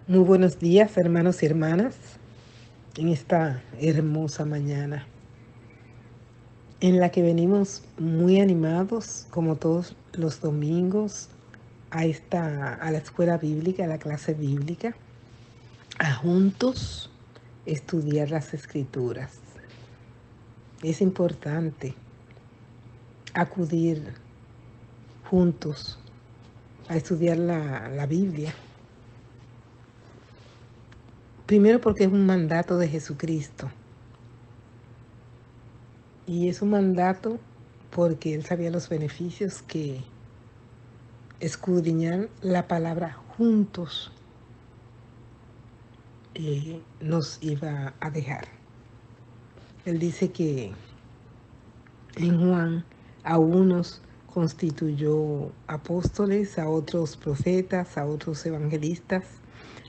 Muy buenos días, hermanos y hermanas, en esta hermosa mañana en la que venimos muy animados, como todos los domingos, a la escuela bíblica, a la clase bíblica, a juntos estudiar las Escrituras. Es importante acudir juntos a estudiar la Biblia. Primero porque es un mandato de Jesucristo. Y es un mandato porque Él sabía los beneficios que escudriñar la palabra juntos nos iba a dejar. Él dice que en Juan a unos constituyó apóstoles, a otros profetas, a otros evangelistas,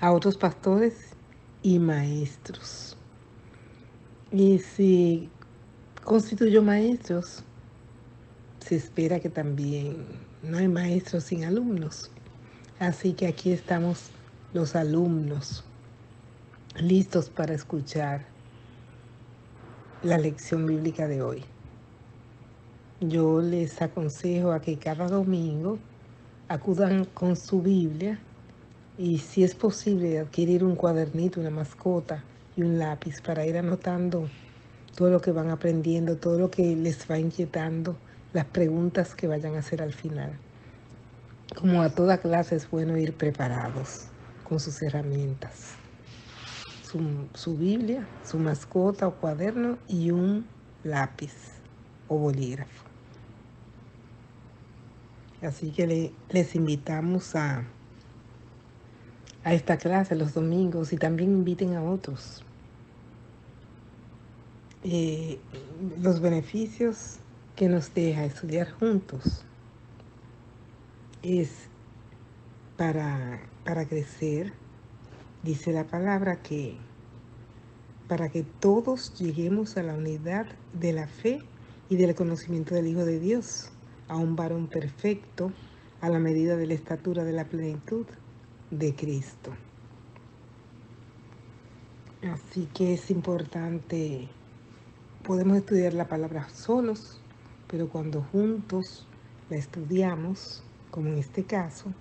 a otros pastores y maestros. Y si constituyó maestros, se espera que también no hay maestros sin alumnos. Así que aquí estamos los alumnos, listos para escuchar la lección bíblica de hoy. Yo les aconsejo a que cada domingo acudan con su Biblia y, si es posible, adquirir un cuadernito, una mascota y un lápiz para ir anotando todo lo que van aprendiendo, todo lo que les va inquietando, las preguntas que vayan a hacer al final. Como a toda clase es bueno ir preparados con sus herramientas. Su Biblia, su mascota o cuaderno y un lápiz o bolígrafo. Así que les invitamos a esta clase los domingos y también inviten a otros. Los beneficios que nos deja estudiar juntos es para crecer. Dice la palabra que para que todos lleguemos a la unidad de la fe y del conocimiento del Hijo de Dios, a un varón perfecto, a la medida de la estatura de la plenitud de Cristo. Así que es importante, podemos estudiar la palabra solos, pero cuando juntos la estudiamos, como en este caso,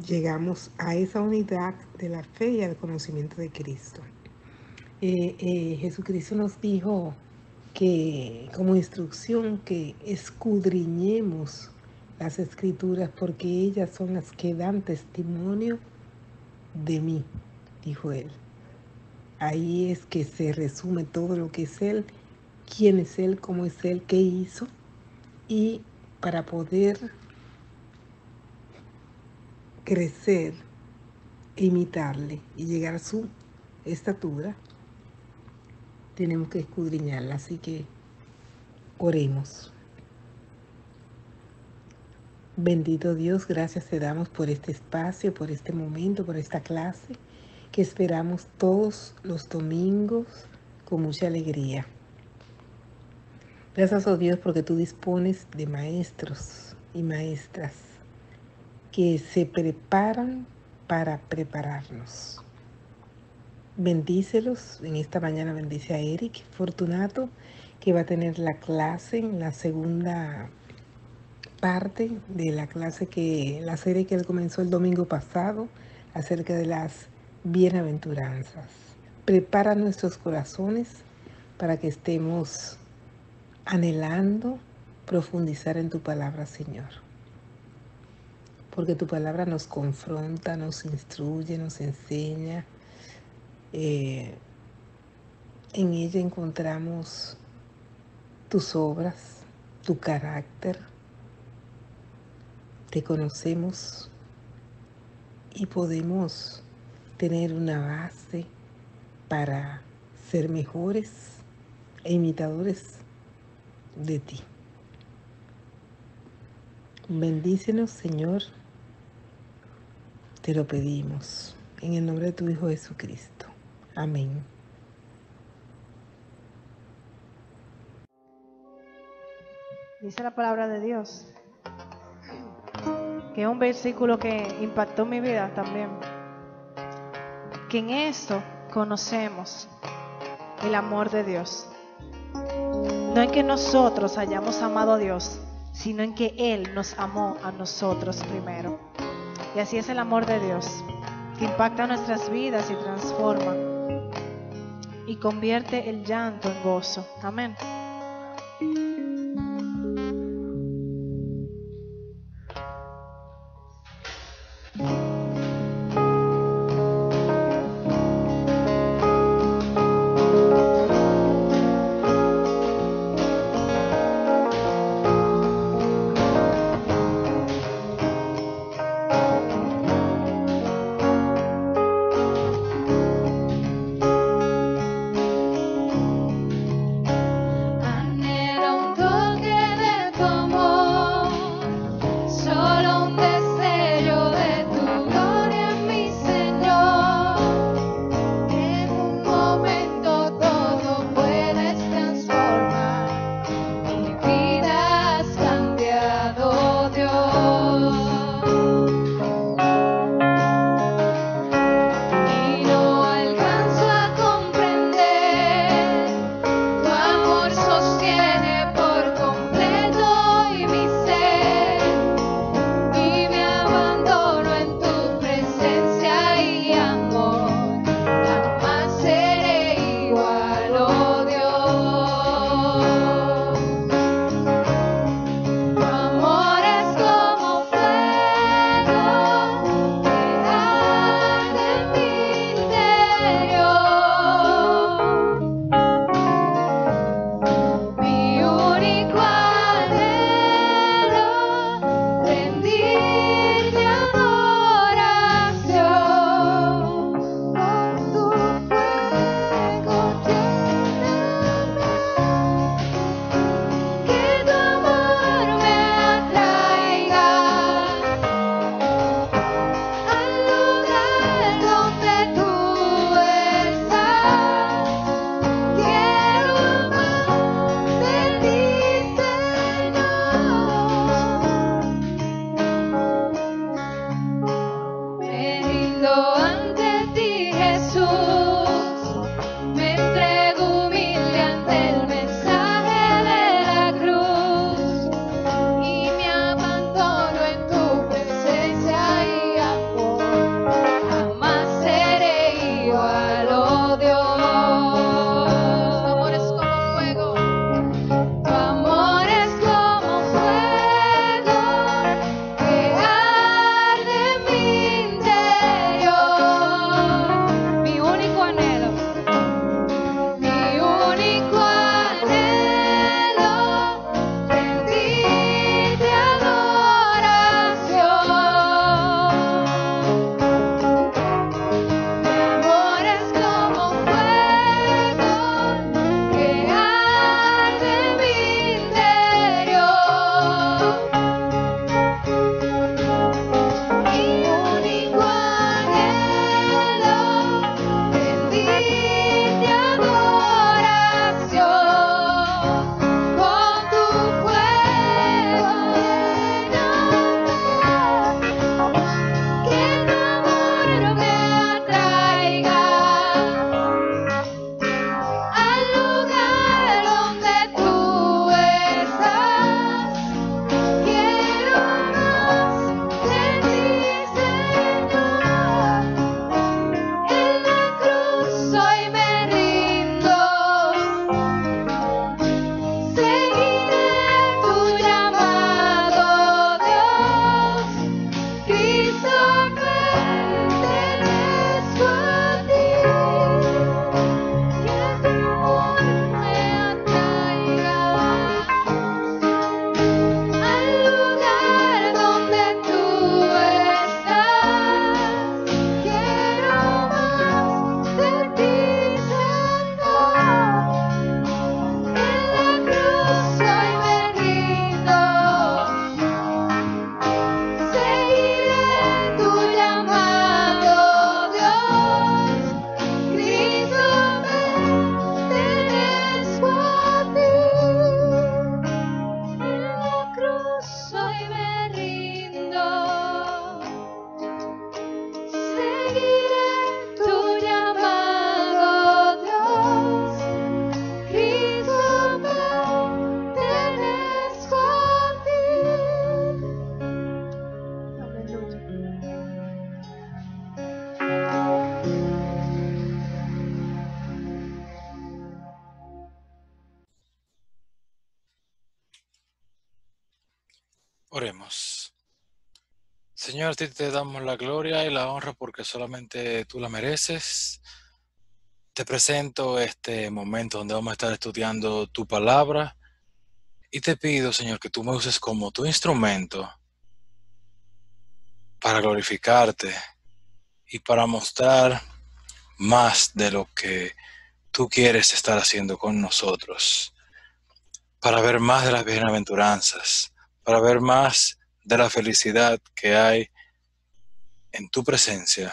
llegamos a esa unidad de la fe y al conocimiento de Cristo. Jesucristo nos dijo que como instrucción que escudriñemos las Escrituras porque ellas son las que dan testimonio de mí, dijo él. Ahí es que se resume todo lo que es Él, quién es Él, cómo es Él, qué hizo. Y para poder crecer e imitarle y llegar a su estatura, tenemos que escudriñarla. Así que oremos. Bendito Dios, gracias te damos por este espacio, por este momento, por esta clase que esperamos todos los domingos con mucha alegría. Gracias, oh Dios, porque tú dispones de maestros y maestras que se preparan para prepararnos. Bendícelos en esta mañana, bendice a Eric Fortunato, que va a tener la clase en la segunda parte de la serie que él comenzó el domingo pasado acerca de las bienaventuranzas. Prepara nuestros corazones para que estemos anhelando profundizar en tu palabra, Señor. Porque tu palabra nos confronta, nos instruye, nos enseña. En ella encontramos tus obras, tu carácter. Te conocemos y podemos tener una base para ser mejores e imitadores de ti. Bendícenos, Señor, te lo pedimos, en el nombre de tu Hijo Jesucristo. Amén. Dice la palabra de Dios, que es un versículo que impactó mi vida también. que en esto conocemos el amor de Dios. No en que nosotros hayamos amado a Dios, sino en que Él nos amó a nosotros primero. Y así es el amor de Dios, que impacta nuestras vidas y transforma y convierte el llanto en gozo. Amén. Oremos. Señor, a ti te damos la gloria y la honra porque solamente tú la mereces. Te presento este momento donde vamos a estar estudiando tu palabra y te pido, Señor, que tú me uses como tu instrumento para glorificarte y para mostrar más de lo que tú quieres estar haciendo con nosotros, para ver más de las bienaventuranzas, para ver más de la felicidad que hay en tu presencia,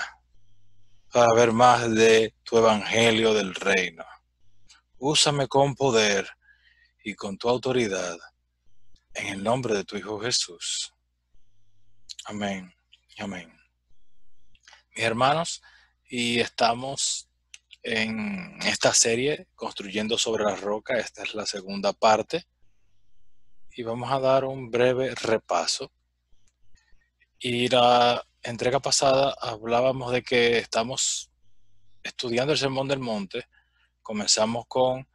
para ver más de tu evangelio del reino. Úsame con poder y con tu autoridad, en el nombre de tu Hijo Jesús. Amén. Amén. Mis hermanos, y estamos en esta serie Construyendo sobre la Roca. Esta es la segunda parte y vamos a dar un breve repaso. Y la entrega pasada hablábamos de que estamos estudiando el Sermón del Monte. Comenzamos con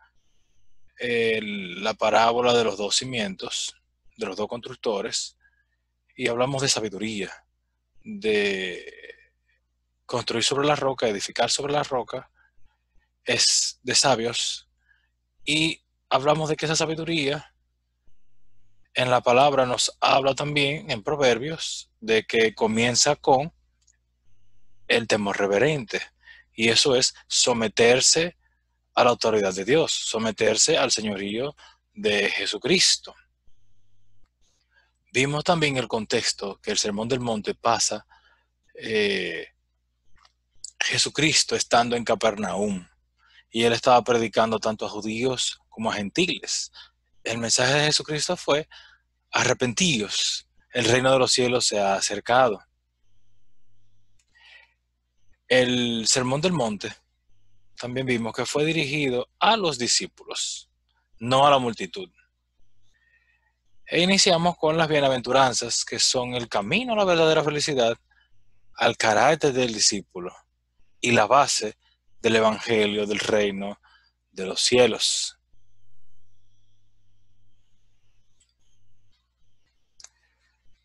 la parábola de los dos cimientos, de los dos constructores, y hablamos de sabiduría, de construir sobre la roca, edificar sobre la roca, es de sabios, y hablamos de que esa sabiduría en la palabra nos habla también en Proverbios de que comienza con el temor reverente, y eso es someterse a la autoridad de Dios, someterse al señorío de Jesucristo. Vimos también el contexto que el Sermón del Monte pasa Jesucristo estando en Capernaum, y él estaba predicando tanto a judíos como a gentiles. El mensaje de Jesucristo fue: arrepentíos, el reino de los cielos se ha acercado. El Sermón del Monte también vimos que fue dirigido a los discípulos, no a la multitud. E iniciamos con las bienaventuranzas, que son el camino a la verdadera felicidad, al carácter del discípulo y la base del evangelio del reino de los cielos.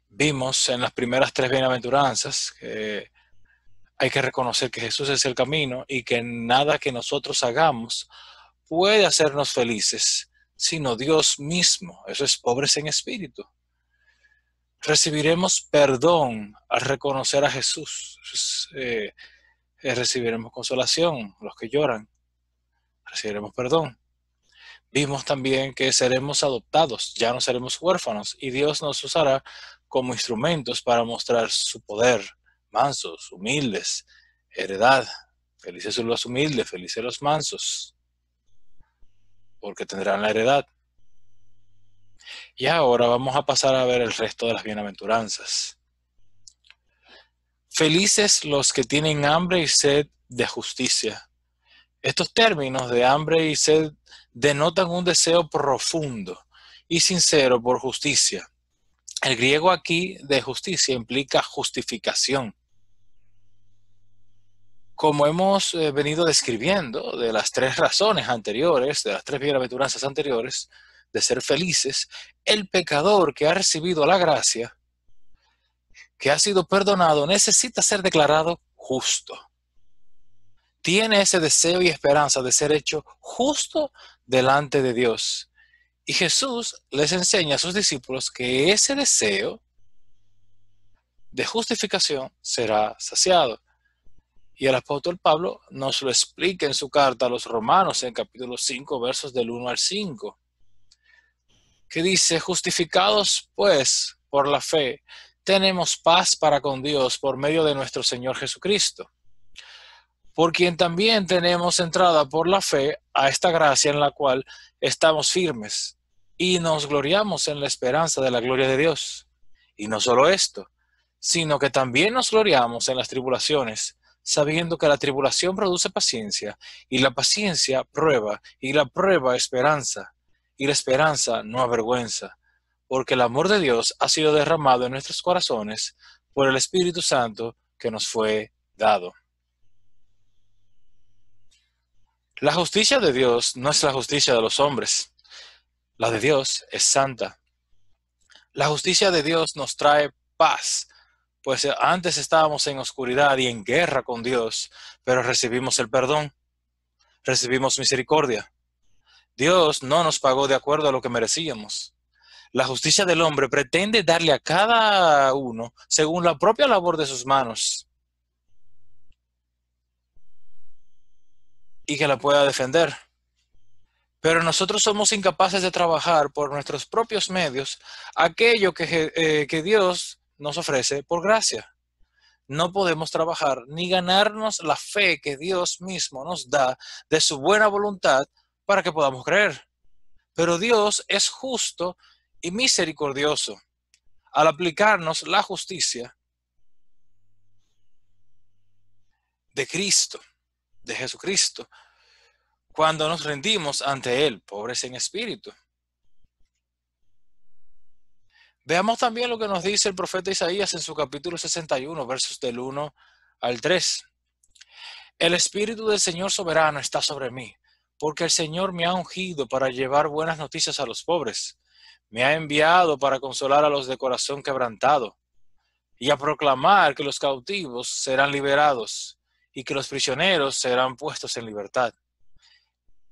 Vimos en las primeras tres bienaventuranzas que hay que reconocer que Jesús es el camino y que nada que nosotros hagamos puede hacernos felices, sino Dios mismo. Eso es pobres en espíritu. Recibiremos perdón al reconocer a Jesús. Recibiremos consolación, los que lloran. Recibiremos perdón. Vimos también que seremos adoptados, ya no seremos huérfanos, y Dios nos usará como instrumentos para mostrar su poder. Mansos, humildes, heredad. Felices son los humildes, felices los mansos, porque tendrán la heredad. Y ahora vamos a pasar a ver el resto de las bienaventuranzas. Felices los que tienen hambre y sed de justicia. Estos términos de hambre y sed denotan un deseo profundo y sincero por justicia. El griego aquí de justicia implica justificación. Como hemos venido describiendo de las tres razones anteriores, de las tres bienaventuranzas anteriores, de ser felices, el pecador que ha recibido la gracia, que ha sido perdonado, necesita ser declarado justo. Tiene ese deseo y esperanza de ser hecho justo delante de Dios. Y Jesús les enseña a sus discípulos que ese deseo de justificación será saciado. Y el apóstol Pablo nos lo explica en su carta a los Romanos, en capítulo 5, versos del 1 al 5, que dice: justificados pues por la fe, tenemos paz para con Dios por medio de nuestro Señor Jesucristo, por quien también tenemos entrada por la fe a esta gracia en la cual estamos firmes y nos gloriamos en la esperanza de la gloria de Dios. Y no solo esto, sino que también nos gloriamos en las tribulaciones, sabiendo que la tribulación produce paciencia, y la paciencia prueba, y la prueba esperanza, y la esperanza no avergüenza, porque el amor de Dios ha sido derramado en nuestros corazones por el Espíritu Santo que nos fue dado. La justicia de Dios no es la justicia de los hombres. La de Dios es santa. La justicia de Dios nos trae paz, pues antes estábamos en oscuridad y en guerra con Dios, pero recibimos el perdón, recibimos misericordia. Dios no nos pagó de acuerdo a lo que merecíamos. La justicia del hombre pretende darle a cada uno según la propia labor de sus manos y que la pueda defender. Pero nosotros somos incapaces de trabajar por nuestros propios medios aquello que Dios nos ofrece por gracia. No podemos trabajar ni ganarnos la fe que Dios mismo nos da de su buena voluntad para que podamos creer. Pero Dios es justo y misericordioso al aplicarnos la justicia de Cristo, de Jesucristo, cuando nos rendimos ante Él, pobres en espíritu. Veamos también lo que nos dice el profeta Isaías en su capítulo 61, versos del 1 al 3. El Espíritu del Señor soberano está sobre mí, porque el Señor me ha ungido para llevar buenas noticias a los pobres. Me ha enviado para consolar a los de corazón quebrantado y a proclamar que los cautivos serán liberados y que los prisioneros serán puestos en libertad.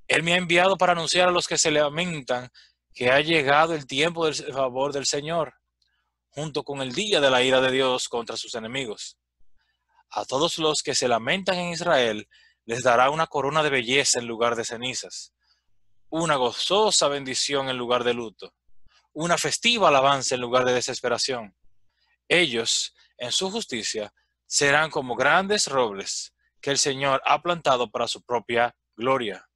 Él me ha enviado para anunciar a los que se lamentan que ha llegado el tiempo del favor del Señor, junto con el día de la ira de Dios contra sus enemigos. A todos los que se lamentan en Israel les dará una corona de belleza en lugar de cenizas, una gozosa bendición en lugar de luto, una festiva alabanza en lugar de desesperación. Ellos, en su justicia, serán como grandes robles que el Señor ha plantado para su propia gloria.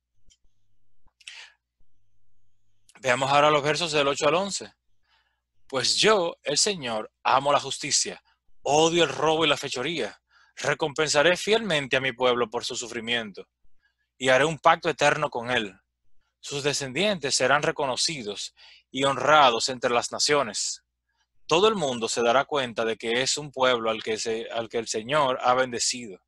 Veamos ahora los versos del 8 al 11. Pues yo, el Señor, amo la justicia, odio el robo y la fechoría. Recompensaré fielmente a mi pueblo por su sufrimiento y haré un pacto eterno con él. Sus descendientes serán reconocidos y honrados entre las naciones. Todo el mundo se dará cuenta de que es un pueblo al que el Señor ha bendecido.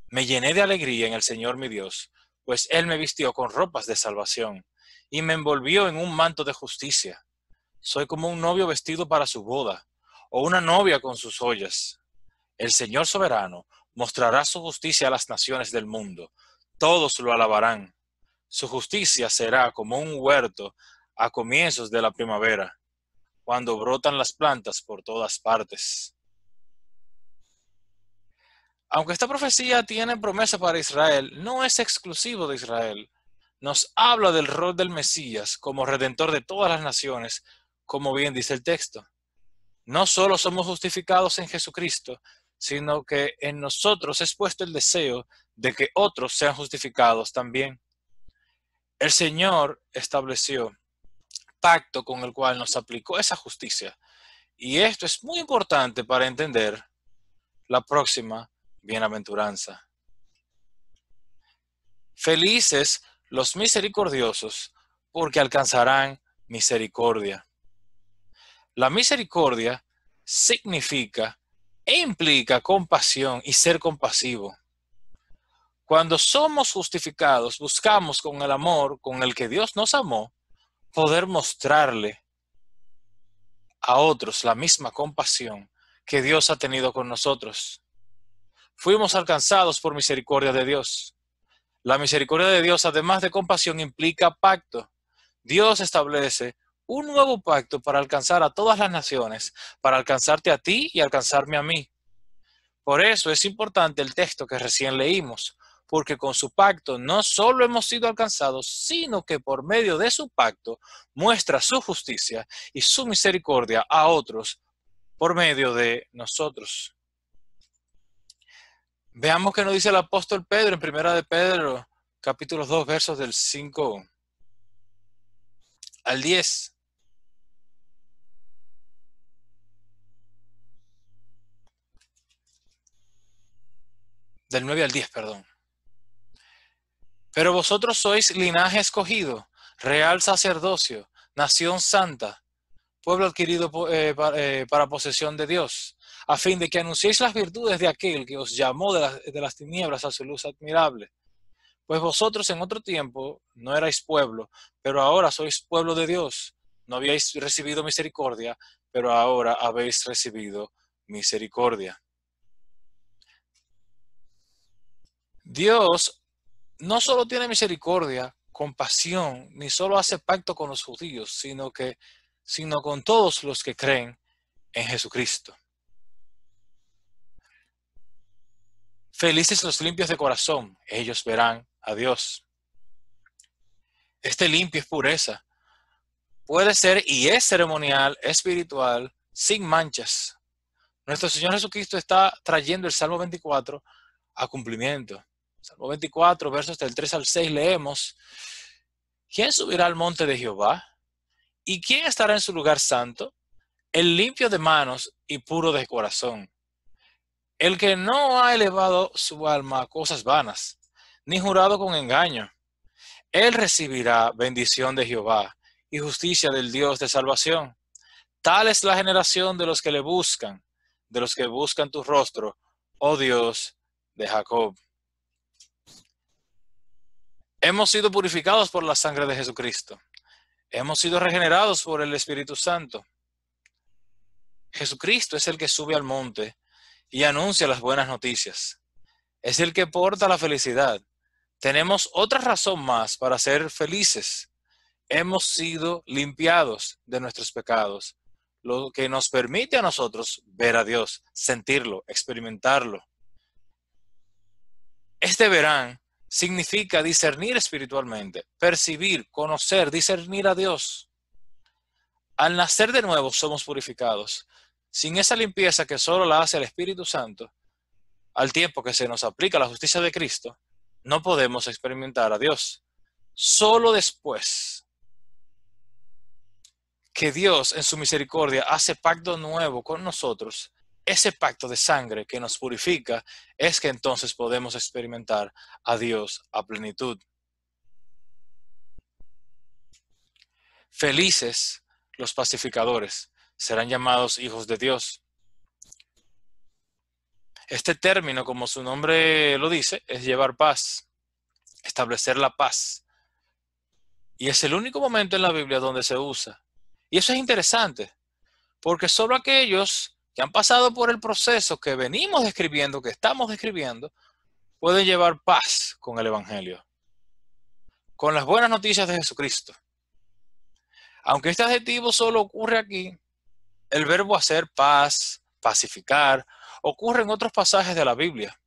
Me llené de alegría en el Señor mi Dios, pues Él me vistió con ropas de salvación y me envolvió en un manto de justicia. Soy como un novio vestido para su boda, o una novia con sus joyas. El Señor soberano mostrará su justicia a las naciones del mundo. Todos lo alabarán. Su justicia será como un huerto a comienzos de la primavera, cuando brotan las plantas por todas partes. Aunque esta profecía tiene promesa para Israel, no es exclusivo de Israel. Nos habla del rol del Mesías como redentor de todas las naciones, como bien dice el texto. No solo somos justificados en Jesucristo, sino que en nosotros es puesto el deseo de que otros sean justificados también. El Señor estableció pacto con el cual nos aplicó esa justicia, y esto es muy importante para entender la próxima bienaventuranza. Felices los misericordiosos, porque alcanzarán misericordia. La misericordia significa e implica compasión y ser compasivo. Cuando somos justificados, buscamos con el amor con el que Dios nos amó, poder mostrarle a otros la misma compasión que Dios ha tenido con nosotros. Fuimos alcanzados por misericordia de Dios. La misericordia de Dios, además de compasión, implica pacto. Dios establece un nuevo pacto para alcanzar a todas las naciones, para alcanzarte a ti y alcanzarme a mí. Por eso es importante el texto que recién leímos, porque con su pacto no solo hemos sido alcanzados, sino que por medio de su pacto muestra su justicia y su misericordia a otros por medio de nosotros. Veamos qué nos dice el apóstol Pedro en Primera de Pedro, capítulo 2, versos del 5 al 10. Del 9 al 10, perdón. Pero vosotros sois linaje escogido, real sacerdocio, nación santa, pueblo adquirido para posesión de Dios, a fin de que anunciéis las virtudes de aquel que os llamó de las tinieblas a su luz admirable. Pues vosotros en otro tiempo no erais pueblo, pero ahora sois pueblo de Dios. no habíais recibido misericordia, pero ahora habéis recibido misericordia. Dios no solo tiene misericordia, compasión, ni solo hace pacto con los judíos, sino con todos los que creen en Jesucristo. Felices los limpios de corazón, ellos verán a Dios. Este limpio es pureza. Puede ser y es ceremonial, espiritual, sin manchas. Nuestro Señor Jesucristo está trayendo el Salmo 24 a cumplimiento. Salmo 24, versos del 3 al 6, leemos: ¿Quién subirá al monte de Jehová? ¿Y quién estará en su lugar santo? El limpio de manos y puro de corazón, el que no ha elevado su alma a cosas vanas, ni jurado con engaño. Él recibirá bendición de Jehová y justicia del Dios de salvación. Tal es la generación de los que le buscan, de los que buscan tu rostro, oh Dios de Jacob. Hemos sido purificados por la sangre de Jesucristo. Hemos sido regenerados por el Espíritu Santo. Jesucristo es el que sube al monte y anuncia las buenas noticias. Es el que porta la felicidad. Tenemos otra razón más para ser felices. Hemos sido limpiados de nuestros pecados, lo que nos permite a nosotros ver a Dios, sentirlo, experimentarlo. Este verán significa discernir espiritualmente, percibir, conocer, discernir a Dios. Al nacer de nuevo somos purificados. Sin esa limpieza que solo la hace el Espíritu Santo, al tiempo que se nos aplica la justicia de Cristo, no podemos experimentar a Dios. Solo después que Dios en su misericordia hace pacto nuevo con nosotros, ese pacto de sangre que nos purifica, es que entonces podemos experimentar a Dios a plenitud. Felices los pacificadores, serán llamados hijos de Dios. Este término, como su nombre lo dice, es llevar paz, establecer la paz. Y es el único momento en la Biblia donde se usa. Y eso es interesante, porque solo aquellos que han pasado por el proceso que venimos describiendo, que estamos describiendo, pueden llevar paz con el Evangelio, con las buenas noticias de Jesucristo. Aunque este adjetivo solo ocurre aquí, el verbo hacer paz, pacificar, ocurre en otros pasajes de la Biblia.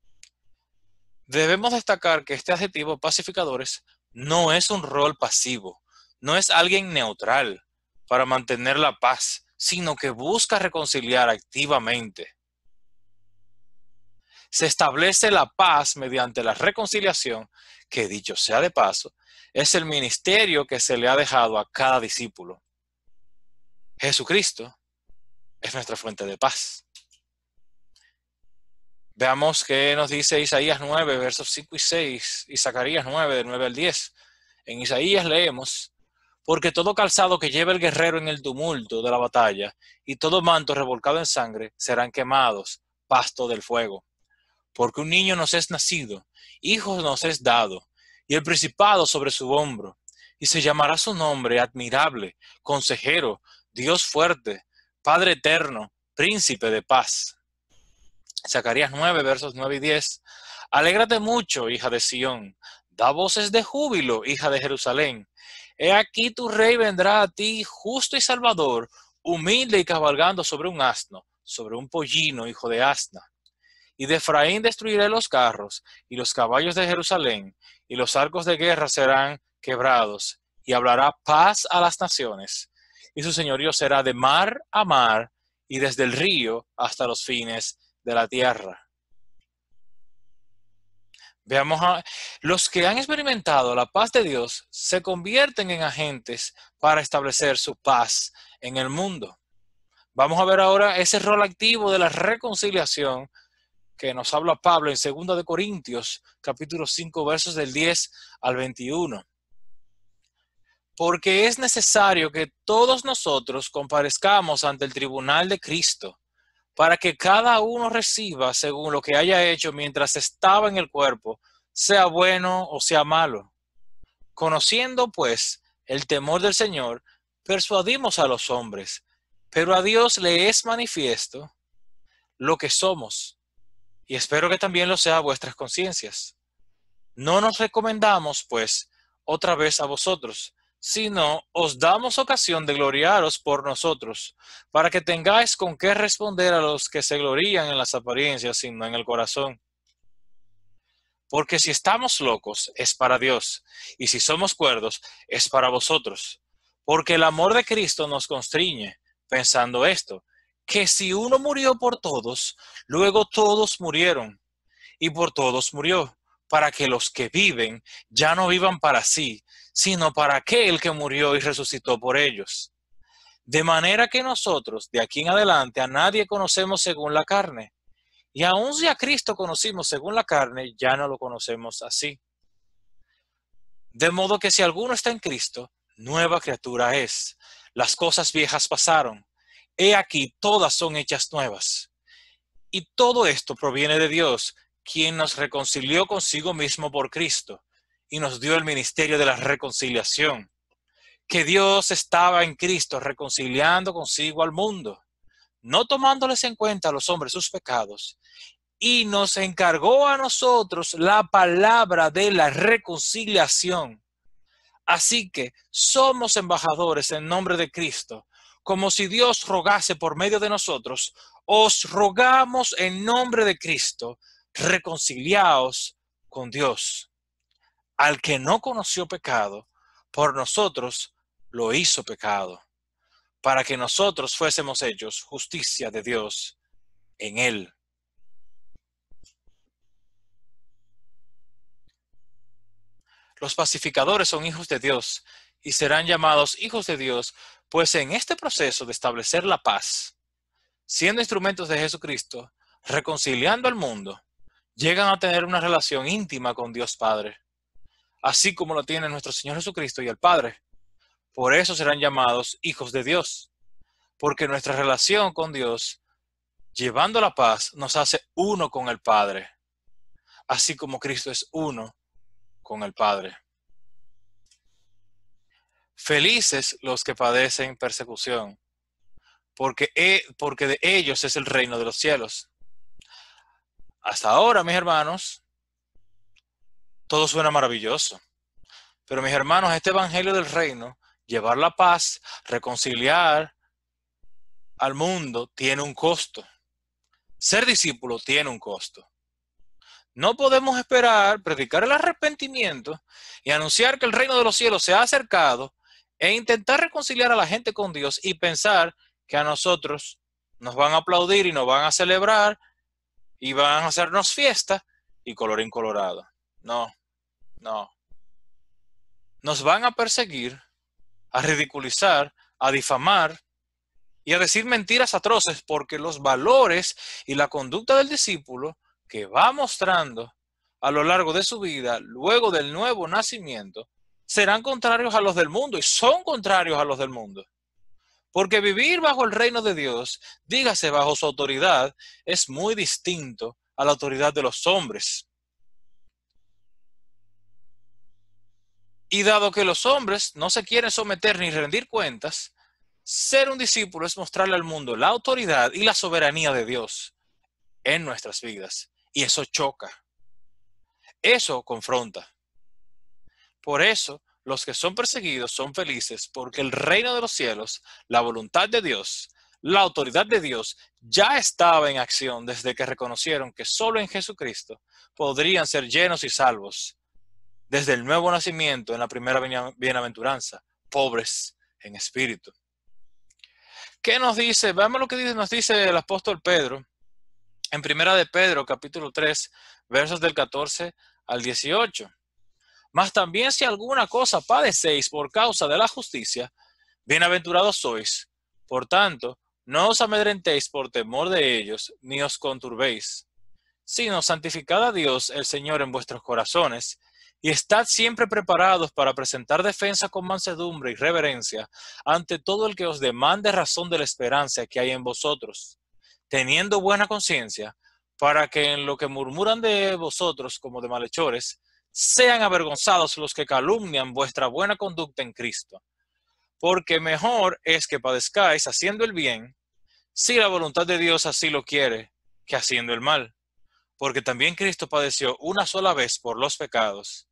Debemos destacar que este adjetivo pacificadores no es un rol pasivo, no es alguien neutral para mantener la paz, sino que busca reconciliar activamente. Se establece la paz mediante la reconciliación, que dicho sea de paso, es el ministerio que se le ha dejado a cada discípulo. Jesucristo es nuestra fuente de paz. Veamos qué nos dice Isaías 9, versos 5 y 6, y Zacarías 9, del 9 al 10. En Isaías leemos: porque todo calzado que lleva el guerrero en el tumulto de la batalla, y todo manto revolcado en sangre, serán quemados, pasto del fuego. Porque un niño nos es nacido, hijo nos es dado, y el principado sobre su hombro, y se llamará su nombre admirable, consejero, Dios fuerte, Padre eterno, príncipe de paz. Zacarías 9, versos 9 y 10. Alégrate mucho, hija de Sión, da voces de júbilo, hija de Jerusalén. He aquí tu rey vendrá a ti, justo y salvador, humilde y cabalgando sobre un asno, sobre un pollino, hijo de asna. Y de Efraín destruiré los carros, y los caballos de Jerusalén, y los arcos de guerra serán quebrados, y hablará paz a las naciones. Y su señorío será de mar a mar, y desde el río hasta los fines de la tierra. Veamos, los que han experimentado la paz de Dios se convierten en agentes para establecer su paz en el mundo. Vamos a ver ahora ese rol activo de la reconciliación que nos habla Pablo en 2 de Corintios, capítulo 5, versos del 10 al 21. Porque es necesario que todos nosotros comparezcamos ante el tribunal de Cristo, para que cada uno reciba según lo que haya hecho mientras estaba en el cuerpo, sea bueno o sea malo. Conociendo, pues, el temor del Señor, persuadimos a los hombres, pero a Dios le es manifiesto lo que somos, y espero que también lo sea a vuestras conciencias. No nos recomendamos, pues, otra vez a vosotros, sino os damos ocasión de gloriaros por nosotros, para que tengáis con qué responder a los que se glorían en las apariencias, sino en el corazón. Porque si estamos locos, es para Dios, y si somos cuerdos, es para vosotros. Porque el amor de Cristo nos constriñe, pensando esto, que si uno murió por todos, luego todos murieron, y por todos murió, para que los que viven ya no vivan para sí, sino para aquel que murió y resucitó por ellos. De manera que nosotros, de aquí en adelante, a nadie conocemos según la carne. Y aun si a Cristo conocimos según la carne, ya no lo conocemos así. De modo que si alguno está en Cristo, nueva criatura es. Las cosas viejas pasaron. He aquí, todas son hechas nuevas. Y todo esto proviene de Dios, quien nos reconcilió consigo mismo por Cristo, y nos dio el ministerio de la reconciliación. Que Dios estaba en Cristo reconciliando consigo al mundo, no tomándoles en cuenta a los hombres sus pecados, y nos encargó a nosotros la palabra de la reconciliación. Así que somos embajadores en nombre de Cristo, como si Dios rogase por medio de nosotros. Os rogamos en nombre de Cristo, reconciliaos con Dios. Al que no conoció pecado, por nosotros lo hizo pecado, para que nosotros fuésemos hechos justicia de Dios en él. Los pacificadores son hijos de Dios y serán llamados hijos de Dios, pues en este proceso de establecer la paz, siendo instrumentos de Jesucristo, reconciliando al mundo, llegan a tener una relación íntima con Dios Padre, así como lo tiene nuestro Señor Jesucristo y el Padre. Por eso serán llamados hijos de Dios, porque nuestra relación con Dios, llevando la paz, nos hace uno con el Padre, así como Cristo es uno con el Padre. Felices los que padecen persecución, porque de ellos es el reino de los cielos. Hasta ahora, mis hermanos, todo suena maravilloso. Pero mis hermanos, este evangelio del reino, llevar la paz, reconciliar al mundo, tiene un costo. Ser discípulo tiene un costo. No podemos esperar predicar el arrepentimiento y anunciar que el reino de los cielos se ha acercado e intentar reconciliar a la gente con Dios y pensar que a nosotros nos van a aplaudir y nos van a celebrar y van a hacernos fiesta y colorín colorado. No, no. Nos van a perseguir, a ridiculizar, a difamar y a decir mentiras atroces, porque los valores y la conducta del discípulo que va mostrando a lo largo de su vida, luego del nuevo nacimiento, serán contrarios a los del mundo y son contrarios a los del mundo. Porque vivir bajo el reino de Dios, dígase bajo su autoridad, es muy distinto a la autoridad de los hombres. Y dado que los hombres no se quieren someter ni rendir cuentas, ser un discípulo es mostrarle al mundo la autoridad y la soberanía de Dios en nuestras vidas. Y eso choca. Eso confronta. Por eso, los que son perseguidos son felices, porque el reino de los cielos, la voluntad de Dios, la autoridad de Dios, ya estaba en acción desde que reconocieron que solo en Jesucristo podrían ser llenos y salvos. Desde el nuevo nacimiento en la primera bienaventuranza, pobres en espíritu. ¿Qué nos dice? Veamos lo que nos dice el apóstol Pedro en primera de Pedro, capítulo 3, versos del 14 al 18. Mas también si alguna cosa padecéis por causa de la justicia, bienaventurados sois. Por tanto, no os amedrentéis por temor de ellos, ni os conturbéis, sino santificad a Dios el Señor en vuestros corazones, y estad siempre preparados para presentar defensa con mansedumbre y reverencia ante todo el que os demande razón de la esperanza que hay en vosotros, teniendo buena conciencia, para que en lo que murmuran de vosotros como de malhechores, sean avergonzados los que calumnian vuestra buena conducta en Cristo. porque mejor es que padezcáis haciendo el bien, si la voluntad de Dios así lo quiere, que haciendo el mal. Porque también Cristo padeció una sola vez por los pecados,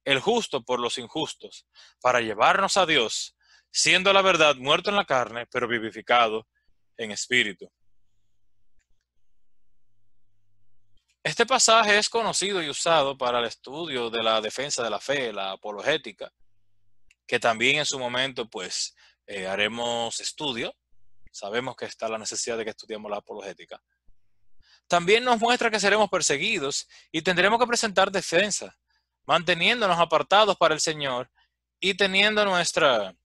el justo por los injustos, para llevarnos a Dios, siendo la verdad muerto en la carne, pero vivificado en espíritu. Este pasaje es conocido y usado para el estudio de la defensa de la fe, la apologética, que también en su momento pues haremos estudio. Sabemos que está la necesidad de que estudiemos la apologética. También nos muestra que seremos perseguidos y tendremos que presentar defensa, manteniéndonos apartados para el Señor y teniendo nuestra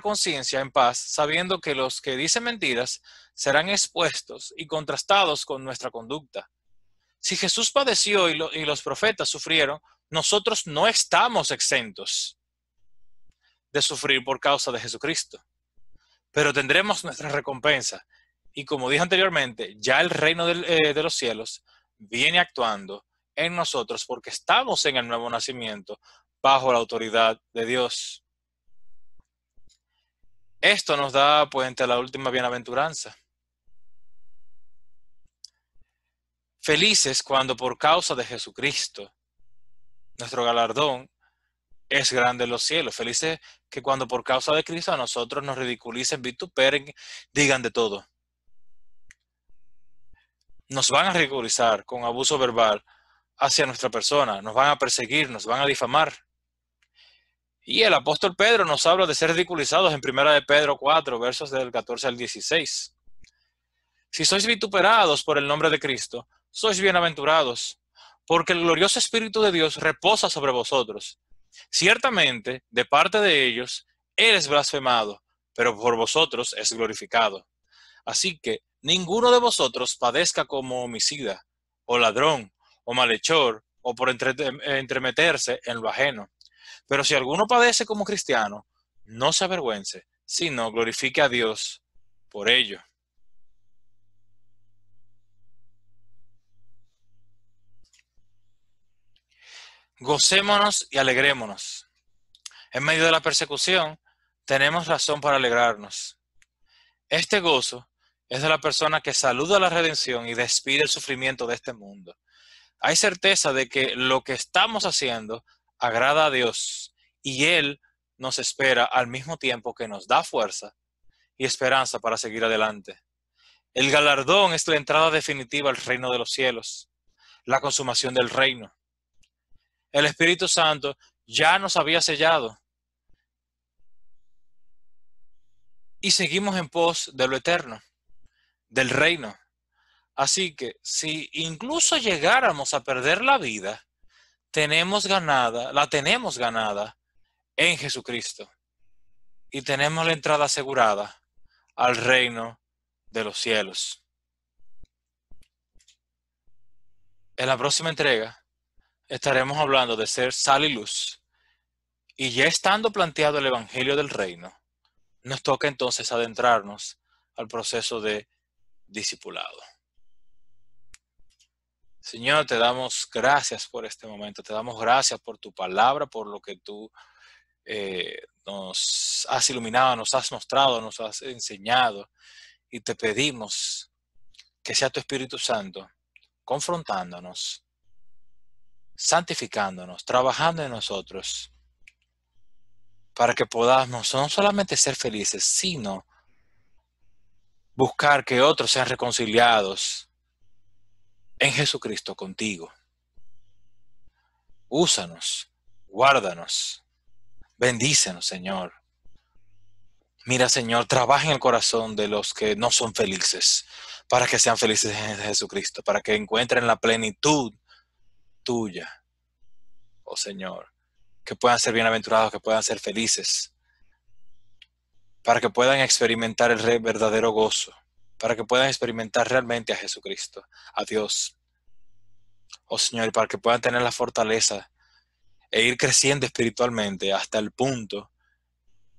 conciencia en paz, sabiendo que los que dicen mentiras serán expuestos y contrastados con nuestra conducta. Si Jesús padeció y los profetas sufrieron, nosotros no estamos exentos de sufrir por causa de Jesucristo, pero tendremos nuestra recompensa. Y como dije anteriormente, ya el reino de los cielos viene actuando en nosotros porque estamos en el nuevo nacimiento bajo la autoridad de Dios. Esto nos da puente a la última bienaventuranza. Felices cuando por causa de Jesucristo nuestro galardón es grande en los cielos. Felices que cuando por causa de Cristo a nosotros nos ridiculicen, vituperen, digan de todo. Nos van a ridiculizar con abuso verbal hacia nuestra persona, nos van a perseguir, nos van a difamar. Y el apóstol Pedro nos habla de ser ridiculizados en 1 de Pedro 4, versos del 14 al 16. Si sois vituperados por el nombre de Cristo, sois bienaventurados, porque el glorioso Espíritu de Dios reposa sobre vosotros. Ciertamente, de parte de ellos, Él es blasfemado, pero por vosotros es glorificado. Así que ninguno de vosotros padezca como homicida, o ladrón, o malhechor, o por entremeterse en lo ajeno. Pero si alguno padece como cristiano, no se avergüence, sino glorifique a Dios por ello. Gocémonos y alegrémonos. En medio de la persecución, tenemos razón para alegrarnos. Este gozo es de la persona que saluda la redención y despide el sufrimiento de este mundo. Hay certeza de que lo que estamos haciendo agrada a Dios y Él nos espera al mismo tiempo que nos da fuerza y esperanza para seguir adelante. El galardón es la entrada definitiva al reino de los cielos, la consumación del reino. El Espíritu Santo ya nos había sellado y seguimos en pos de lo eterno, del reino. Así que si incluso llegáramos a perder la vida, la tenemos ganada en Jesucristo y tenemos la entrada asegurada al reino de los cielos. En la próxima entrega estaremos hablando de ser sal y luz, y ya estando planteado el evangelio del reino, nos toca entonces adentrarnos al proceso de discipulado. Señor, te damos gracias por este momento, te damos gracias por tu palabra, por lo que tú nos has iluminado, nos has mostrado, nos has enseñado, y te pedimos que sea tu Espíritu Santo confrontándonos, santificándonos, trabajando en nosotros, para que podamos no solamente ser felices, sino buscar que otros sean reconciliados en Jesucristo contigo. Úsanos, guárdanos, bendícenos, Señor. Mira, Señor, trabaja en el corazón de los que no son felices, para que sean felices en Jesucristo, para que encuentren la plenitud tuya, oh Señor, que puedan ser bienaventurados, que puedan ser felices, para que puedan experimentar el verdadero gozo, para que puedan experimentar realmente a Jesucristo, a Dios, oh Señor, y para que puedan tener la fortaleza e ir creciendo espiritualmente hasta el punto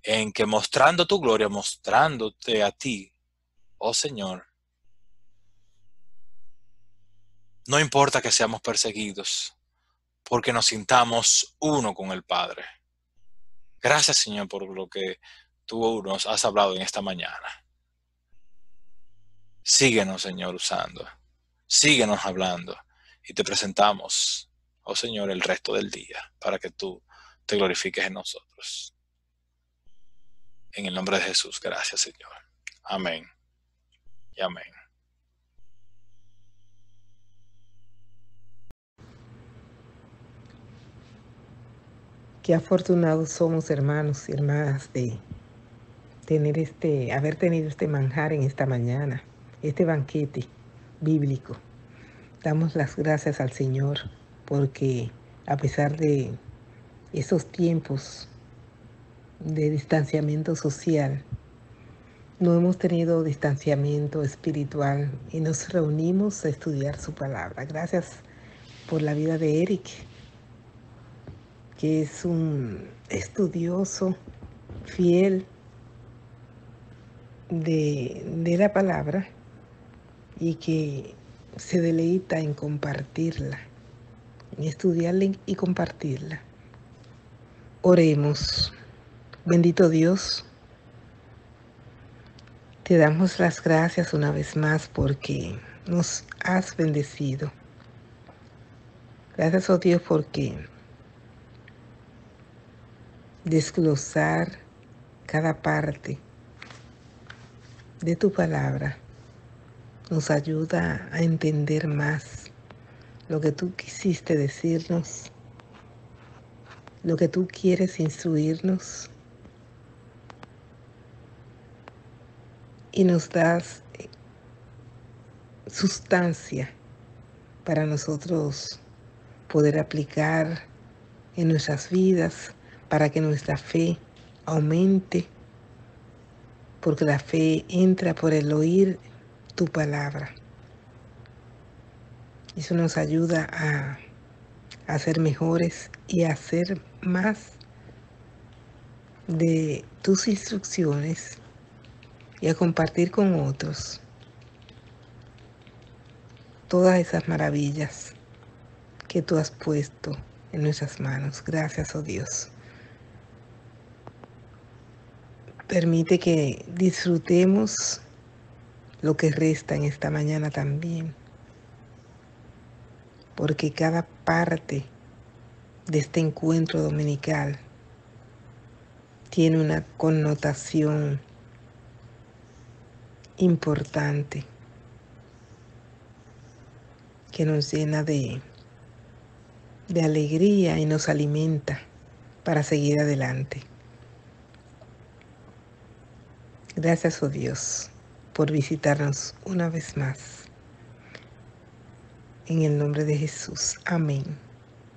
en que mostrando tu gloria, mostrándote a ti, oh Señor, no importa que seamos perseguidos, porque nos sintamos uno con el Padre. Gracias, Señor, por lo que tú nos has hablado en esta mañana. Síguenos, Señor, usando. Síguenos hablando. Y te presentamos, oh Señor, el resto del día para que tú te glorifiques en nosotros. En el nombre de Jesús, gracias, Señor. Amén y amén. Qué afortunados somos, hermanos y hermanas, de haber tenido este manjar en esta mañana, este banquete bíblico. Damos las gracias al Señor porque a pesar de esos tiempos de distanciamiento social, no hemos tenido distanciamiento espiritual y nos reunimos a estudiar su palabra. Gracias por la vida de Eric, que es un estudioso fiel de la palabra y que se deleita en compartirla, en estudiarla y compartirla. Oremos. Bendito Dios, te damos las gracias una vez más porque nos has bendecido. Gracias, oh Dios, porque desglosar cada parte de tu palabra nos ayuda a entender más lo que tú quisiste decirnos, lo que tú quieres instruirnos, y nos das sustancia para nosotros poder aplicar en nuestras vidas, para que nuestra fe aumente, porque la fe entra por el oír tu palabra. Eso nos ayuda a ser mejores y a hacer más de tus instrucciones y a compartir con otros todas esas maravillas que tú has puesto en nuestras manos. Gracias, oh Dios. Permite que disfrutemos lo que resta en esta mañana también, porque cada parte de este encuentro dominical tiene una connotación importante que nos llena de alegría y nos alimenta para seguir adelante. Gracias, oh Dios, por visitarnos una vez más. En el nombre de Jesús. Amén.